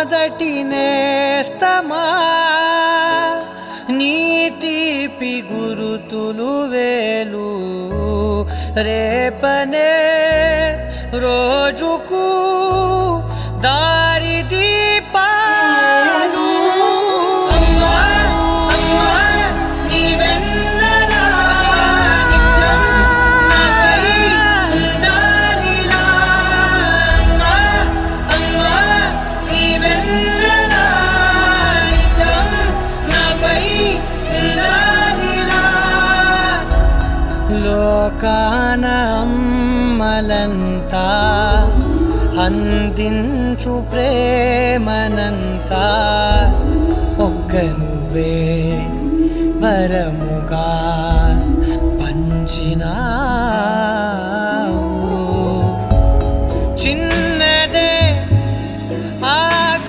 మొదటి నేస్తమా నీ తీపి గురుతులు వేలు రేపనే రోజుకు దారి దీపాలు అమ్మా అమ్మా నీ వెన్నెలా నిత్యం నాపై ఉండాలిలా అమ్మా అమ్మా నీ వెన్నెలా నిత్యం నాపై ఉండాలిలా లోకాన అమ్మలంతా అందించు ప్రేమనంతా ఒక్క నువ్వే